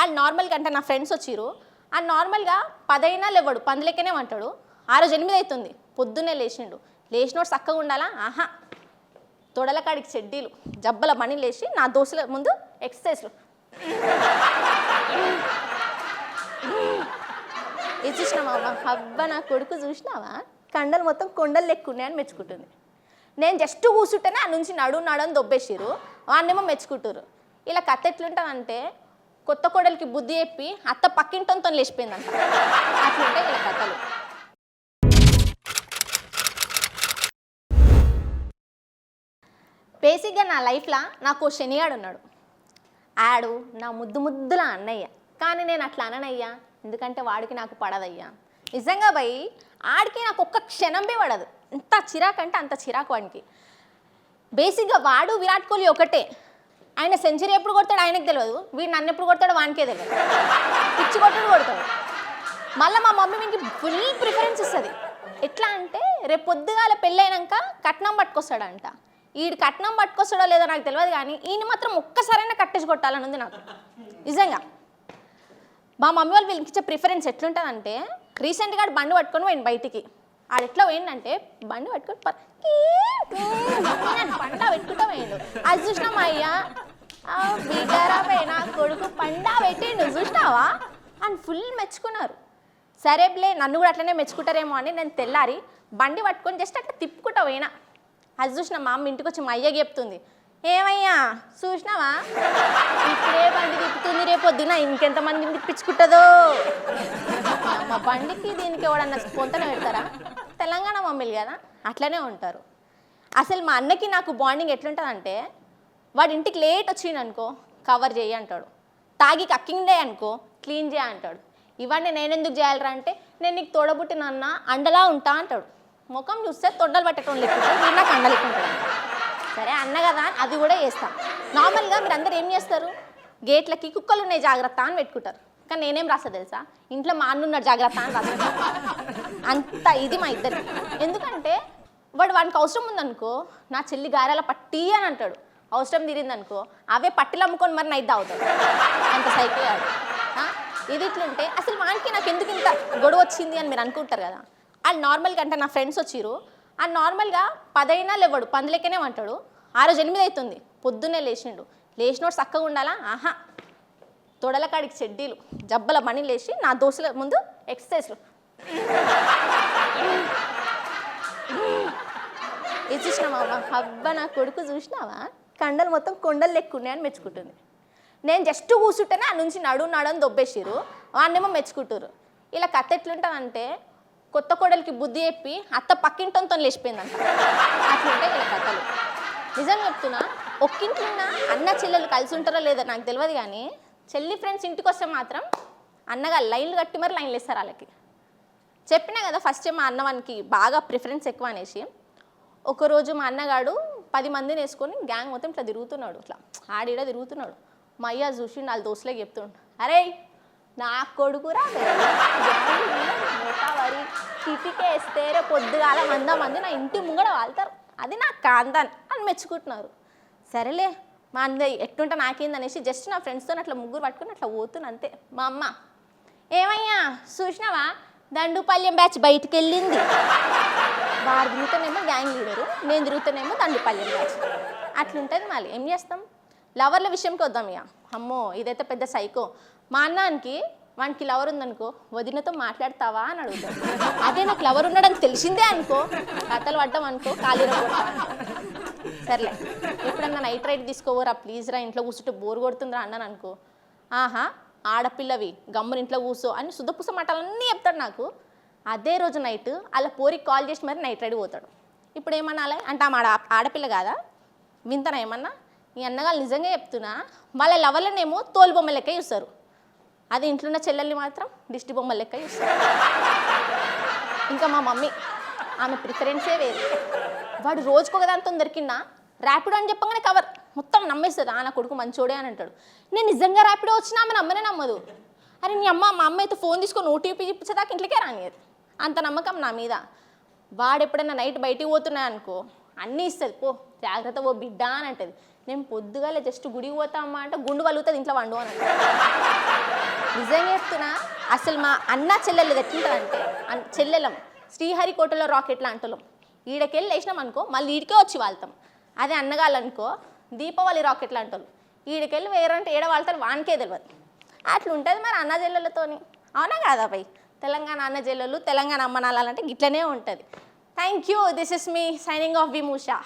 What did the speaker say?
వాళ్ళు నార్మల్గా అంటే నా ఫ్రెండ్స్ వచ్చిర్రు. ఆ నార్మల్గా 10 అయినా లేవడు, పందులెక్కనే అంటాడు. ఆ రోజు 8 అవుతుంది, పొద్దున్నే లేచిండు. లేచినోడు చక్కగా ఉండాలా? ఆహా, తొడల కాడికి చెడ్డీలు, జబ్బల మణి లేచి నా దోస్తుల ముందు ఎక్సర్సైజ్లు. ఇది చూసినావా అబ్బా, నా కొడుకు చూసినావా, కండలు మొత్తం కొండలు లెక్కున్నాయని మెచ్చుకుంటుంది. నేను జస్ట్ కూర్చుంటేనే ఆ నుంచి నడు దొబ్బేసిరు, వాడినేమో మెచ్చుకుంటారు. ఇలా కథ ఎట్లుంటుందంటే, కొత్త కోడలికి బుద్ధి చెప్పి అత్త పక్కింటంతో లేచిపోయిందంట. అట్లుంటాయి ఇలా కథలు. బేసిక్గా నా లైఫ్లో నాకు శనిగాడు ఉన్నాడు. ఆడు నా ముద్దుల అన్నయ్య. కానీ నేను అట్లా అననయ్యా, ఎందుకంటే వాడికి నాకు పడదయ్యా. నిజంగా భయ్, ఆడికి నాకు ఒక్క క్షణంబే పడదు. ఎంత చిరాకు అంటే అంత చిరాకు వాడికి. బేసిక్గా వాడు విరాట్ కోహ్లీ ఒకటే. ఆయన సెంచరీ ఎప్పుడు కొడతాడు ఆయనకు తెలియదు, వీడు నన్ను ఎప్పుడు కొడతాడో వానికే తెలియదు. పిచ్చి కొట్టుడు కొడతాడు. మళ్ళీ మా మమ్మీ వీనికి ఫుల్ ప్రిఫరెన్స్ ఇస్తుంది. ఎట్లా అంటే, రేపు పొద్దుగాల పెళ్ళైనాక కట్నం పట్టుకొస్తాడంట. ఈడు కట్నం పట్టుకొస్తాడో లేదో నాకు తెలియదు, కానీ ఈయన మాత్రం ఒక్కసారైనా కట్టేసి కొట్టాలని ఉంది నాకు నిజంగా. మా మమ్మీ వాళ్ళు వీళ్ళకి ఇచ్చే ప్రిఫరెన్స్ ఎట్లుంటుందంటే, రీసెంట్గా బండి పట్టుకొని పోయింది బయటికి. ఆడు ఎట్లా పోయిందంటే, బండి పట్టుకొని పండా పెట్టుకుంటూ పోయిండు. అది చూసినా మా అయ్యా, బీటారా పోయినా కొడుకు పండా పెట్టిండు చూసినావా అని ఫుల్ మెచ్చుకున్నారు. సరేలే, నన్ను కూడా అట్లనే మెచ్చుకుంటారేమో అని నేను తెల్లారి బండి పట్టుకొని జస్ట్ అట్లా తిప్పుకుంటూ పోయినా. అది చూసిన మా అమ్మ ఇంటికి వచ్చి మా అయ్యకి చెప్తుంది, ఏమయ్యా చూసినావా ఇప్పుడే బండి తిప్పుతుంది, రేపు పొద్దున ఇంకెంతమందిని తిప్పించుకుంటుందో. మా బండికి దీనికి ఎవడన్నా పొంతనే పెడతారా? తెలంగాణ మమ్మీలు కదా, అట్లనే ఉంటారు. అసలు మా అన్నకి నాకు బాండింగ్ ఎట్లుంటుందంటే, వాడి ఇంటికి లేట్ వచ్చిండు అనుకో కవర్ చేయి అంటాడు, తాగి కక్కిండే అనుకో క్లీన్ చేయ అంటాడు. ఇవన్నీ నేను ఎందుకు చేయాలరా అంటే, నేను నీకు తోడబుట్టిన అన్న అండలా ఉంటా అంటాడు. ముఖం చూస్తే తొండలు పట్టడం లేకుంటాడు, వీడు నాకు అండలేకుంటాడు. సరే అన్న కదా, అది కూడా చేస్తాం. నార్మల్గా మీరు అందరు ఏం చేస్తారు, గేట్లకి కుక్కలు ఉన్నాయి జాగ్రత్త అని పెట్టుకుంటారు. కానీ నేనేం రాస్తా తెలుసా, ఇంట్లో మా అన్న ఉన్నాడు జాగ్రత్త అని రాస్తా. అంత ఇది మా ఇద్దరు. ఎందుకంటే వానికి అవసరం ఉందనుకో, నా చెల్లి గారెల పట్టి అని అంటాడు. అవసరం తీరిందనుకో, అవే పట్టిలు అమ్ముకొని మరి నైట్ తాగుతాడు. అంత సైకిల్ కాదు ఇది. ఇట్లుంటే అసలు వానికి నాకు ఎందుకు ఇంత గొడవ వచ్చింది అని మీరు అనుకుంటారు కదా. వాళ్ళు నార్మల్గా అంటే నా ఫ్రెండ్స్ వచ్చిర్రు. ఆ నార్మల్గా 10 అయినా లేవడు, పందులెక్కనే అంటాడు. ఆ రోజు 8 అవుతుంది, పొద్దున్నే లేచిండు. లేచినోడు చక్కగా ఉండాలా? ఆహా, తొడల కాడికి చెడ్డీలు, జబ్బల మణి లేచి నా దోస్తుల ముందు ఎక్సర్సైజ్లు. ఇది చూసినావా అబ్బా, నా కొడుకు చూసినావా, కండలు మొత్తం కొండలు లెక్కున్నాయని మెచ్చుకుంటుంది. నేను జస్ట్ కూర్చుంటేనే ఆ నుంచి నడు దొబ్బేసిరు, వాడినేమో మెచ్చుకుంటారు. ఇలా కథ ఎట్లుంటుందంటే, కొత్త కోడలికి బుద్ధి చెప్పి అత్త పక్కింటంతో లేచిపోయిందంట. అట్లుంటాయి ఇలా కథలు. నిజంగా చెప్తున్నా, ఒక్కింట్లో అన్న చెల్లెలు కలిసి ఉంటారో లేదో నాకు తెలియదు, కానీ చెల్లి ఫ్రెండ్స్ ఇంటికి వస్తే మాత్రం అన్నగా లైన్లు కట్టి మరి లైన్లు వేస్తారు వాళ్ళకి. చెప్పినా కదా ఫస్ట్ మా అన్నవానికి బాగా ప్రిఫరెన్స్ ఎక్కువ అనేసి. ఒకరోజు మా అన్నగాడు 10 మందిని వేసుకొని గ్యాంగ్ మొత్తం ఇట్లా తిరుగుతున్నాడు, ఇట్లా ఆడిడ తిరుగుతున్నాడు. మా అయ్య చూసి 4 దోస్తులకి చెప్తున్నాడు, అరే నా కొడుకురా వరి కిటికే వేస్తే రేపు పొద్దుగాల 100 మంది నా ఇంటి ముంగడ వాళ్తారు, అది నాకు కాందాన్ అని మెచ్చుకుంటున్నారు. సరేలే మా అన్న ఎట్టుంటే నాకేందనేసి జస్ట్ నా ఫ్రెండ్స్తో అట్లా ముగ్గురు పట్టుకుని అట్లా పోతున్నా అంతే. మా అమ్మ, ఏమయ్యా చూసినావా దండుపల్యం బ్యాచ్ బయటికి వెళ్ళింది. వాడు తిరుగుతానేమో గ్యాంగ్ లీడరు, నేను తిరుగుతానేమో దండుపల్యం బ్యాచ్. అట్లుంటుంది. మళ్ళీ ఏం చేస్తాం, లవర్ల విషయంకి వద్దాం. ఇక అమ్మో ఇదైతే పెద్ద సైకో. మా అన్నానికి వానికి లవర్ ఉందనుకో, వదినతో మాట్లాడతావా అని అడుగుతాడు. అదే నాకు లవర్ ఉన్నాడని తెలిసిందే అనుకో, కథలు పడ్డాం అనుకో ఖాళీ కొడతా. సర్లే ఎప్పుడన్నా నైట్ రైడ్ తీసుకోవరా ప్లీజ్ రా, ఇంట్లో కూర్చుంటే బోర్ కొడుతుందిరా అన్నాను అనుకో, ఆహా ఆడపిల్లవి గమ్మున ఇంట్లో కూర్చో అని శుద్ధపుస మాటలన్నీ చెప్తాడు నాకు. అదే రోజు నైట్ అలా పోరికి కాల్ చేసి మరి నైట్ రైడ్ పోతాడు. ఇప్పుడు ఏమన్నాలే అంటే ఆడపిల్ల కాదా వింతనా ఏమన్నా? ఈ అన్నగాళ్ళు నిజంగా చెప్తున్నా, వాళ్ళ లవర్లనేమో తోలు బొమ్మ లెక్క చూస్తారు, అది ఇంట్లో ఉన్న చెల్లెల్ని మాత్రం దిష్టి బొమ్మ లెక్క చూస్తారు. ఇంకా మా మమ్మీ, ఆమె ప్రిఫరెన్సే వేరు. వాడు రోజుకొకదాంతో దొరికినా ర్యాపిడో అని చెప్పగానే కవర్ మొత్తం నమ్మేస్తుంది. నా కొడుకు మంచోడే అని అంటాడు. నేను నిజంగా ర్యాపిడో వచ్చినా ఆమె నమ్మనే నమ్మదు. అరే నీ అమ్మ, మా అమ్మ అయితే ఫోన్ తీసుకొని ఓటీపీ ఇప్పించేదాకా ఇంట్లోకే రానియదు, అంత నమ్మకం నా మీద. వాడు ఎప్పుడైనా నైట్ బయటికి పోతున్నాయి అనుకో అన్నీ ఇస్తుంది, పో జాగ్రత్త ఓ బిడ్డ అని అంటది. నేను పొద్దుగాలే జస్ట్ గుడికి పోతామా అంటే గుండు వలుగుతుంది ఇంట్లో వండు అని అంటాడు. నిజంగా చెప్తున్నా, అసలు మా అన్న చెల్లెలు ఎట్లుంటారంటే చెల్లెలం శ్రీహరికోటలో రాకెట్ లాంటోళ్ళం. ఈడకెళ్ళి వేసినాం అనుకో మళ్ళీ ఈడికే వచ్చి వాళ్తాం. అదే అన్నగాళ్ళనుకో దీపావళి రాకెట్ లాంటోళ్ళు, ఈడికెళ్ళి వేరంటే ఏడ వాళ్తారు వానికే తెలియదు. అట్లుంటుంది మరి అన్న చెల్లెలతోని, అవునా కాదా భయ్? తెలంగాణ అన్న చెల్లెలు, తెలంగాణ అమ్మ నాన్నలంటే గిట్లనే ఉంటుంది. Thank you. This is me signing off విమూషా.